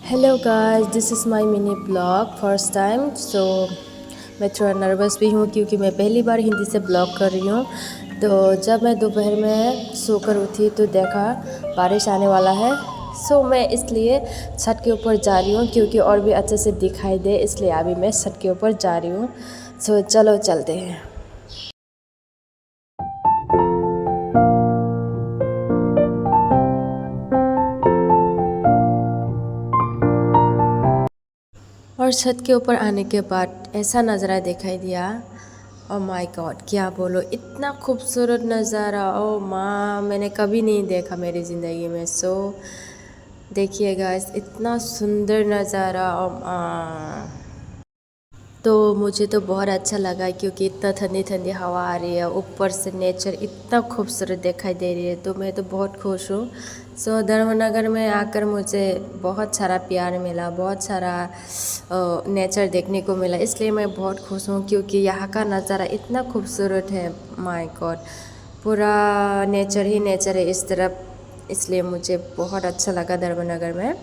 Hello guys, this is my mini blog first time. मैं थोड़ा nervous भी हूँ क्योंकि मैं पहली बार हिंदी से ब्लॉग कर रही हूँ। तो जब मैं दोपहर में सोकर उठी तो देखा बारिश आने वाला है। मैं इसलिए छत के ऊपर जा रही हूँ क्योंकि और भी अच्छे से दिखाई दे, इसलिए अभी मैं छत के ऊपर जा रही हूँ। चलो चलते हैं। और छत के ऊपर आने के बाद ऐसा नज़ारा दिखाई दिया। ओ माय गॉड, क्या बोलो, इतना खूबसूरत नज़ारा। ओ माँ, मैंने कभी नहीं देखा मेरी ज़िंदगी में। देखिएगा इतना सुंदर नज़ारा। ओ माँ, तो मुझे तो बहुत अच्छा लगा क्योंकि इतना ठंडी ठंडी हवा आ रही है, ऊपर से नेचर इतना खूबसूरत दिखाई दे रही है। तो मैं तो बहुत खुश हूँ। धर्मनगर में आकर मुझे बहुत सारा प्यार मिला, बहुत सारा नेचर देखने को मिला, इसलिए मैं बहुत खुश हूँ क्योंकि यहाँ का नज़ारा इतना खूबसूरत है। माय गॉड, पूरा नेचर ही नेचर है इस तरफ, इसलिए मुझे बहुत अच्छा लगा धर्मनगर में।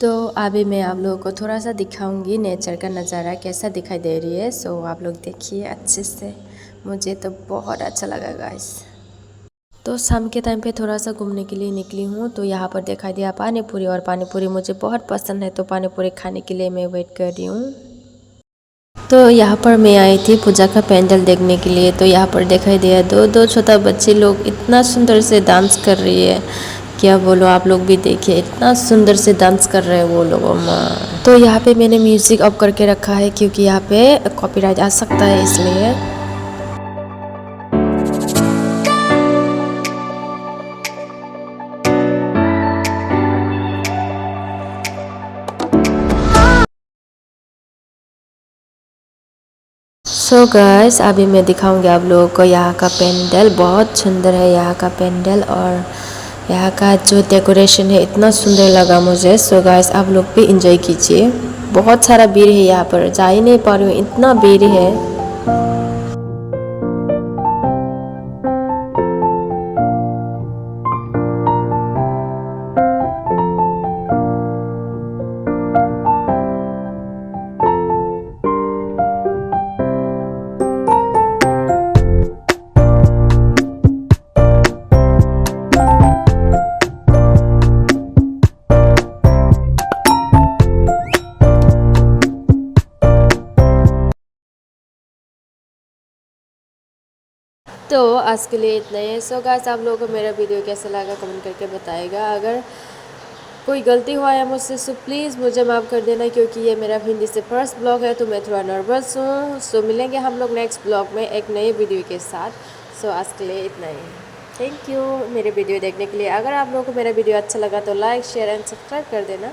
तो अभी मैं आप लोगों को थोड़ा सा दिखाऊंगी नेचर का नज़ारा कैसा दिखाई दे रही है। आप लोग देखिए अच्छे से, मुझे तो बहुत अच्छा लगा गाइस। तो शाम के टाइम पे थोड़ा सा घूमने के लिए निकली हूँ, तो यहाँ पर दिखाई दिया पानी पूरी, और पानी पूरी मुझे बहुत पसंद है, तो पानी पूरी खाने के लिए मैं वेट कर रही हूँ। तो यहाँ पर मैं आई थी पूजा का पेंडल देखने के लिए। तो यहाँ पर दिखाई दिया दो दो छोटा बच्चे लोग इतना सुंदर से डांस कर रही है, क्या बोलो, आप लोग भी देखिए इतना सुंदर से डांस कर रहे हैं वो लोग। तो यहाँ पे मैंने म्यूज़िक ऑफ करके रखा है क्योंकि यहाँ पे कॉपीराइट आ सकता है, इसलिए। गाइस, अभी मैं दिखाऊंगी आप लोगों को यहाँ का पेंडल। बहुत सुंदर है यहाँ का पेंडल, और यहाँ का जो डेकोरेशन है इतना सुंदर लगा मुझे। गाइस, आप लोग भी इंजॉय कीजिए। बहुत सारा भीड़ है यहाँ पर, जा ही नहीं पा रही हूँ, इतना भीड़ है। तो आज के लिए इतना ही है। गाइस, आप लोगों को मेरा वीडियो कैसा लगा कमेंट करके बताएगा। अगर कोई गलती हुआ है मुझसे प्लीज़ मुझे माफ़ कर देना, क्योंकि ये मेरा हिंदी से फर्स्ट ब्लॉग है, तो मैं थोड़ा नर्वस हूँ। मिलेंगे हम लोग नेक्स्ट ब्लॉग में एक नए वीडियो के साथ। आज के लिए इतना ही। थैंक यू मेरे वीडियो देखने के लिए। अगर आप लोगों को मेरा वीडियो अच्छा लगा तो लाइक शेयर एंड सब्सक्राइब कर देना।